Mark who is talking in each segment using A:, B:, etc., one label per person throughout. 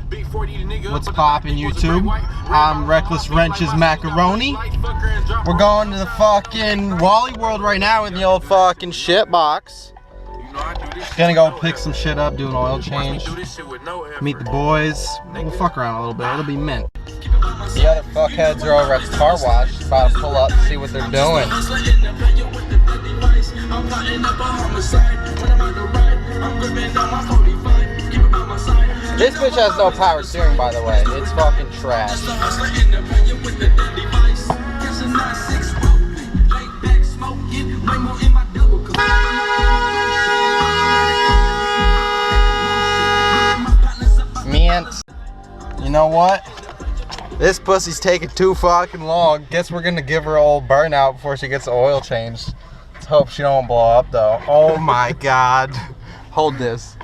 A: What's poppin', YouTube? I'm Reckless Wrench's Macaroni. We're going to the fucking Wally World right now in the old fucking shit box. Gonna go pick some shit up, do an oil change, meet the boys. We'll fuck around a little bit, it'll be mint. The other fuckheads are over at the car wash, about to pull up and see what they're doing. This bitch has no power steering, by the way. It's fucking trash. Man, you know what? This pussy's taking too fucking long. Guess we're gonna give her an old burnout before she gets the oil changed. Let's hope she don't blow up though. Oh my god. Hold this.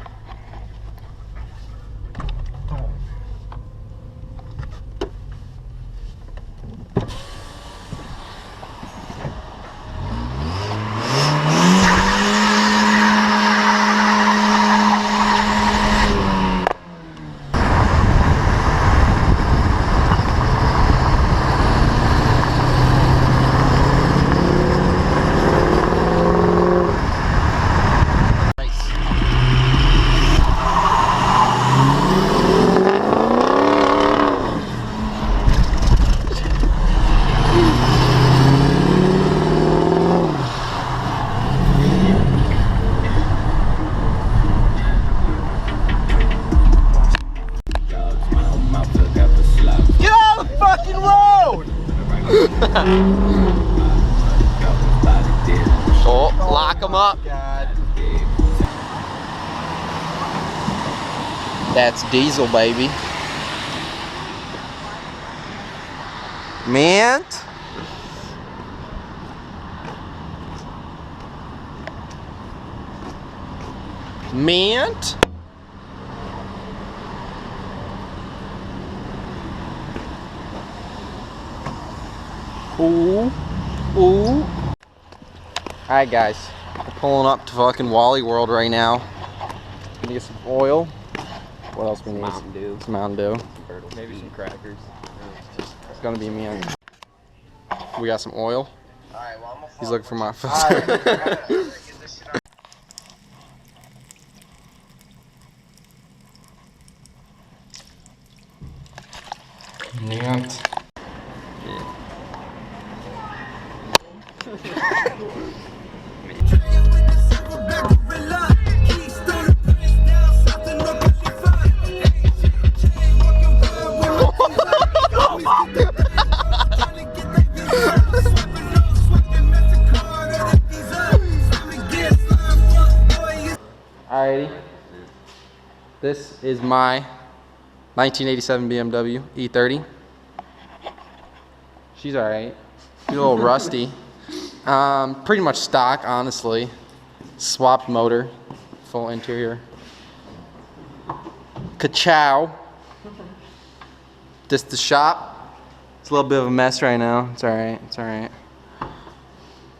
A: Oh, lock them up. God. That's diesel, baby. Mint. Mint. Ooh. Ooh. Alright guys, we're pulling up to fucking Wally World right now. Gonna get some oil. What else we need? Mountain Dew. Some Mountain Dew.
B: Maybe some crackers.
A: It's gonna be me. We got some oil.
C: Alright, well, I'm gonna
A: He's looking for my phone. Mint. Alrighty, this is my 1987 BMW E30. She's alright. She's a little rusty. Pretty much stock, honestly. Swapped motor, full interior. Ka-chow. This the shop. It's a little bit of a mess right now. It's alright, it's alright.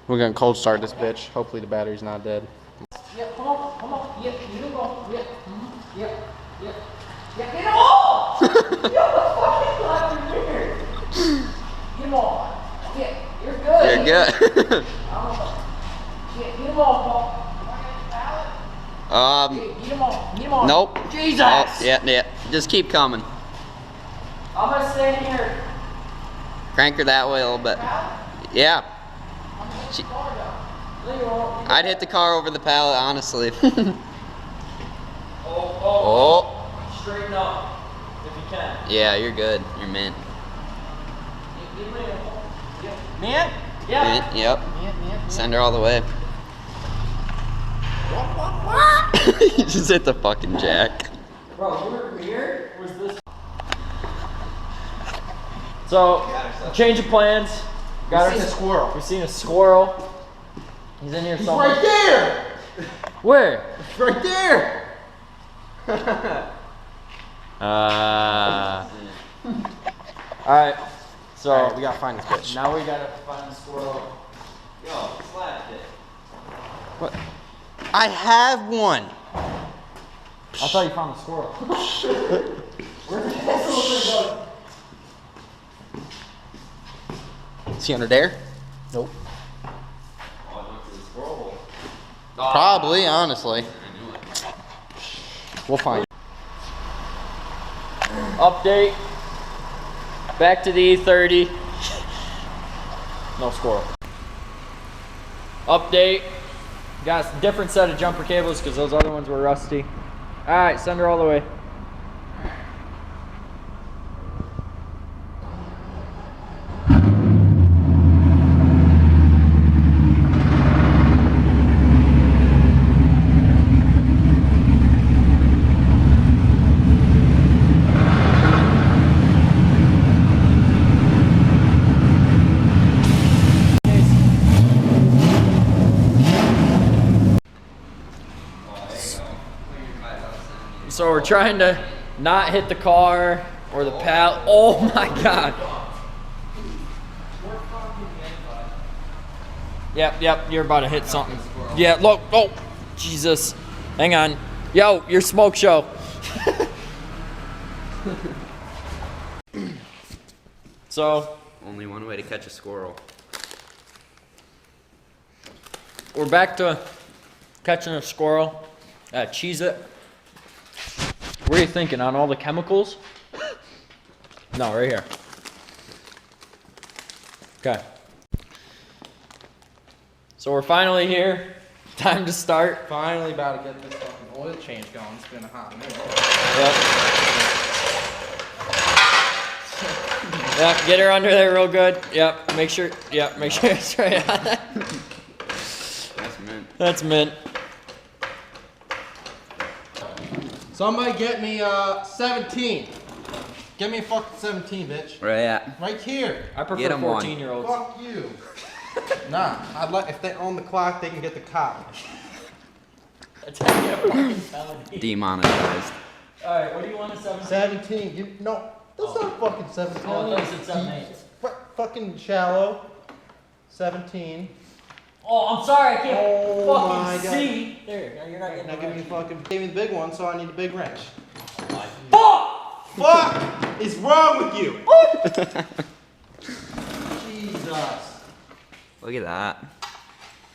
A: We're gonna cold start this bitch. Hopefully the battery's not dead.
D: Yeah, come on, come on. Yeah, you don't go. Yeah, yeah, yeah. Yeah, get him off! Yo, the fucking left your mirror. Get him off. Yeah, you're good.
B: You're good.
D: Yeah, get him off, Paul. Get him off. Get him off.
B: Nope.
D: Jesus.
B: Oh, yeah. Just keep coming.
D: I'm gonna stand here.
B: Crank her that way a little bit. Yeah. I'd hit the car over the pallet, honestly.
D: Oh. Straighten up if you can.
B: Yeah, you're good. You're mint.
D: Man? Yeah.
B: Mint, yep.
D: Man.
B: Send her all the way. You just hit the fucking jack.
D: Bro, you were here? Was this? So, change of plans.
A: We've seen a squirrel.
D: We've seen a squirrel. He's in here somewhere.
A: Right there!
D: Where?
A: Right there!
D: Alright, so
A: we gotta find this bitch.
D: now we gotta find the squirrel.
B: Yo, slapped it.
A: What? I have one.
D: I thought you found the squirrel. Where's
A: Is he under there? Nope. Probably, honestly. We'll find.
D: Update. Back to the E30. No squirrel. Update. Got a different set of jumper cables because those other ones were rusty. All right, send her all the way. So we're trying to not hit the car or the pal. Oh my God. Yep, you're about to hit something. Yeah, look, oh, Jesus. Hang on. Yo, your smoke show. So.
B: Only one way to catch a squirrel.
D: We're back to catching a squirrel. Cheese it. What are you thinking, on all the chemicals? No, right here. Okay. So we're finally here. Time to start.
A: Finally about to get this fucking oil change going. It's been a hot minute.
D: Yep. Yep, get her under there real good. Yep, make sure it's right on that.
B: That's mint.
D: That's mint.
A: Somebody get me 17. Get me a fucking 17, bitch.
B: Where they at?
A: Right here.
D: I prefer
B: Get 'em one.
D: 14-year-olds.
A: Fuck you. Nah, I'd like if they own the clock, they can get the cop.
D: That's how you get a fucking felony.
B: Demonetized.
D: Alright, what do you want a 17?
A: 17. No, that's not fucking 17.
D: Oh, I thought you said 7
A: Fucking shallow. 17.
D: Oh, I'm sorry, I can't
A: Oh my
D: fucking
A: God.
D: see. There, now you're not getting
A: Now
D: the
A: give me
D: wrench.
A: fucking. Gave me the big one, so I need a big wrench.
D: Fuck!
A: Fuck is wrong with you? Jesus.
B: Look at that.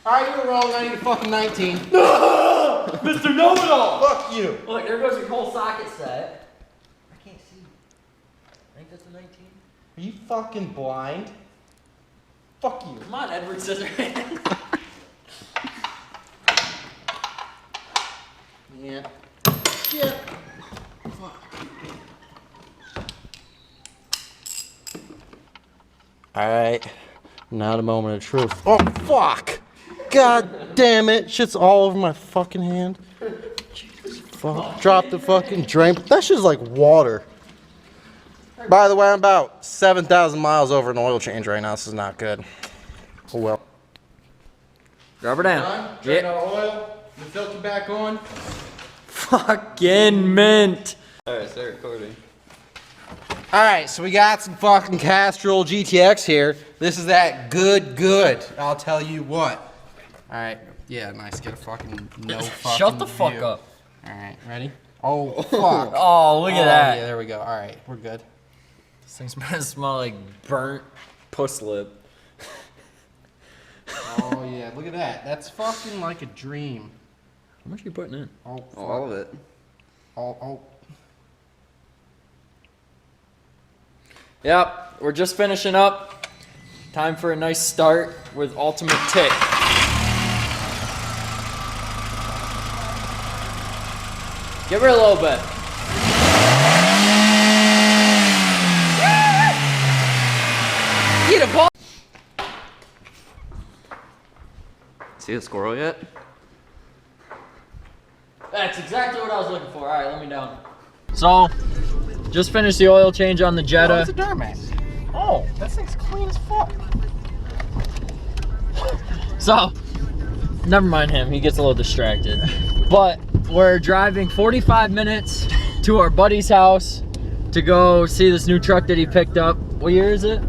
A: Alright, you were wrong. I need a fucking 19.
D: Mr. Know-It-All!
A: Fuck you.
D: Look, there goes your whole socket set. I can't see. I think that's a 19.
A: Are you fucking blind? Fuck you.
D: Come on, Edward Scissorhands.
A: Yeah. Shit. Fuck. Alright. Now the moment of truth. Oh, fuck! God damn it. Shit's all over my fucking hand. Jesus fuck. Drop the fucking drain. That shit's like water. By the way, I'm about 7,000 miles over an oil change right now. This is not good. Oh well.
D: Rub her down.
A: Drain out oil. The filter back on.
D: Fucking mint.
B: Alright, start recording.
A: Alright, so we got some fucking Castrol GTX here. This is that good. I'll tell you what. Alright, yeah, nice. Get a fucking no fucking
D: Shut the fuck
A: view.
D: up.
A: Alright, ready? Oh, fuck.
D: Oh, look at that.
A: Yeah, there we go. Alright, we're good.
D: This thing's gonna smell like burnt puss lip.
A: Oh, yeah, look at that. That's fucking like a dream.
D: How much are you putting in?
A: Oh, fuck.
B: All of it.
A: Oh.
D: Yep, we're just finishing up. Time for a nice start with Ultimate Tick. Give her a little bit. Get a ball.
B: See the squirrel yet?
D: That's exactly what I was looking for. All right, let me down. So, just finished the oil change on the Jetta.
A: Oh, it's a Duramax. Oh, that thing's clean as fuck.
D: So, never mind him. He gets a little distracted. But we're driving 45 minutes to our buddy's house to go see this new truck that he picked up. What year is it?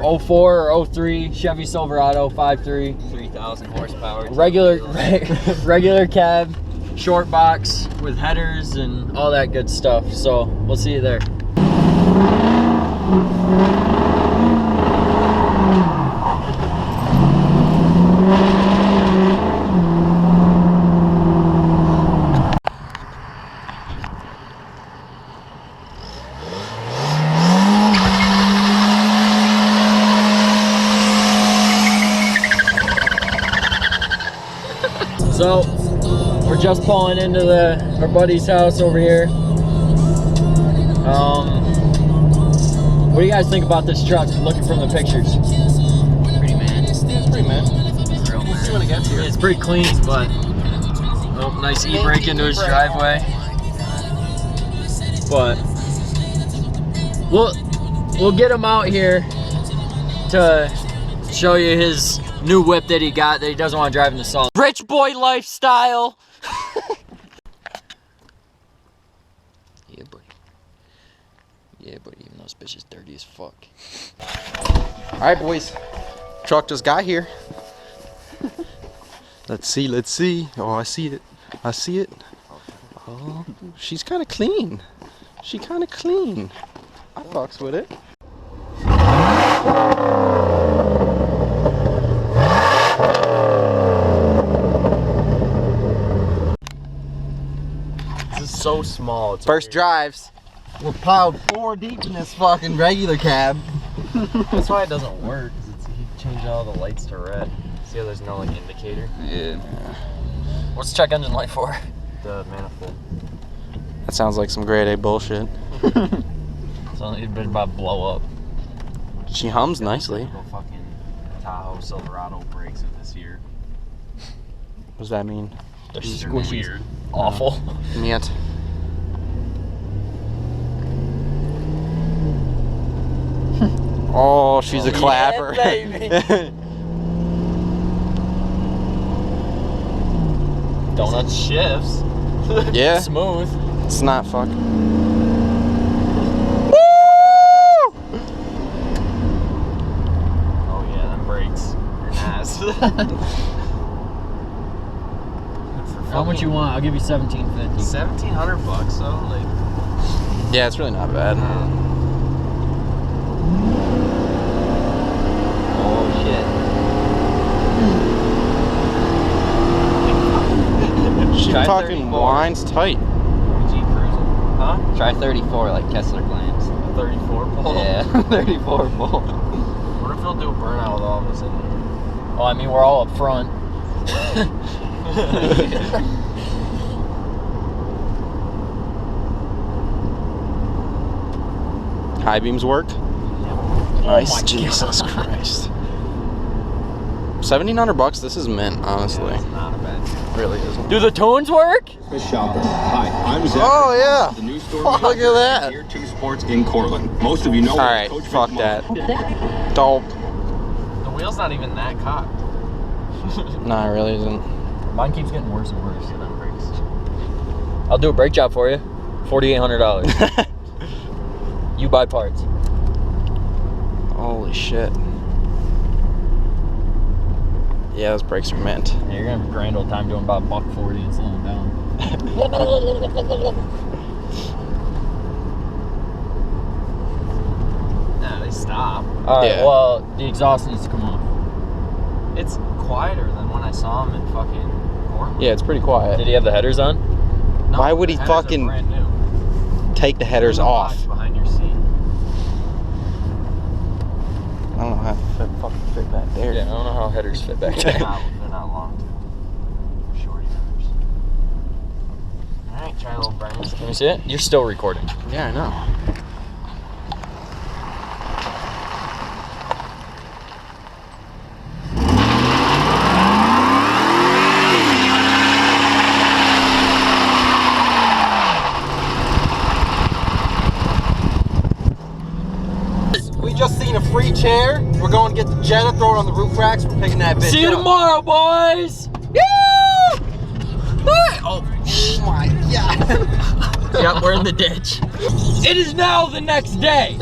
D: 04 or 03 Chevy Silverado 5.3.
B: 3,000 horsepower.
D: Regular cab, short box with headers and all that good stuff. So we'll see you there.
C: just pulling into our buddy's house over here. What do you guys think about this truck? Looking from the pictures.
B: Pretty man.
A: It's pretty man.
B: Real
A: We'll see
B: man.
A: when it gets here.
C: It's pretty clean, but oh, nice e-brake into his driveway. But we'll get him out here to show you his new whip that he got that he doesn't want to drive in the salt. Rich boy lifestyle.
B: Yeah, buddy. Yeah, buddy. Even though this bitch is dirty as fuck.
A: All right, boys. Truck just got here. Let's see. Let's see. Oh, I see it. I see it. Oh, she's kind of clean. She kind of clean. I fucks with it.
C: This is so small. It's
A: First drives. We're piled 4 deep in this fucking regular cab.
C: That's why it doesn't work. Cause he changed all the lights to red. See how there's no like indicator?
B: Yeah.
C: What's the check engine light for?
E: The manifold.
A: That sounds like some grade A bullshit.
C: So it's about to blow up.
A: She hums nicely.
E: Typical fucking Tahoe Silverado brakes of this year.
A: What does that mean?
C: They're
E: They're
C: squishy.
E: weird.
C: Awful.
A: Niet. Oh, she's a clapper.
C: Donut shifts.
A: Yeah.
C: Smooth.
A: It's not fuck.
E: Oh yeah, them brakes are nice.
C: How much you want? I'll give you $17.50.
E: $1,700 though, like.
A: Yeah, it's really not bad.
B: Oh shit.
A: She
B: Try
A: fucking
B: 34.
A: winds tight.
E: G cruising. Huh?
B: Try 34 like Kessler claims.
E: 34 pull.
B: Yeah, 34 bull.
E: What if he'll do a burnout with all of us in there?
C: Oh, I mean, we're all up front.
A: High beams work. Nice. Jesus Christ. $1,700. This is mint, honestly.
E: It's not a bad deal.
A: Really isn't.
C: Do the tunes work?
F: Chris Shopper. Hi, I'm Zach.
A: Oh yeah.
F: The new store
A: Fuck, look at that.
F: Tier 2 Sports in Cortland. Most of you know.
A: All right,
F: Coach
A: fuck
F: Rick
A: that. Dope.
E: The wheel's not even that cocked.
A: Nah, it really isn't.
C: Mine keeps getting worse and worse. Them brakes. I'll do a brake job for you. $4,800. You buy parts.
A: Holy shit. Yeah, those brakes are mint.
C: Yeah, you're gonna have a grand old time doing about $140 and slowing down.
E: Nah, they stop.
C: All right.
A: Yeah.
C: Well, the exhaust needs to come off.
E: It's quieter than when I saw him in fucking Portland.
A: Yeah, it's pretty quiet.
C: Did he have the headers on?
E: No,
A: Why would
E: the
A: he
E: headers are
A: fucking
E: brand new.
A: take the headers
E: In the
A: off?
E: box behind your seat.
A: I don't know how to fucking fit back there.
C: Yeah, I don't know how headers fit back
E: They're
C: there.
E: not long too. They're shorty headers. Alright, try a little burn.
C: Let me see it. You're still recording.
A: Yeah, I know. We just seen a free chair. We're going to get the Jetta, throw it on the roof racks. We're picking that bitch
C: See you
A: up.
C: tomorrow, boys.
A: Oh my god.
C: Yep, we're in the ditch. It is now the next day.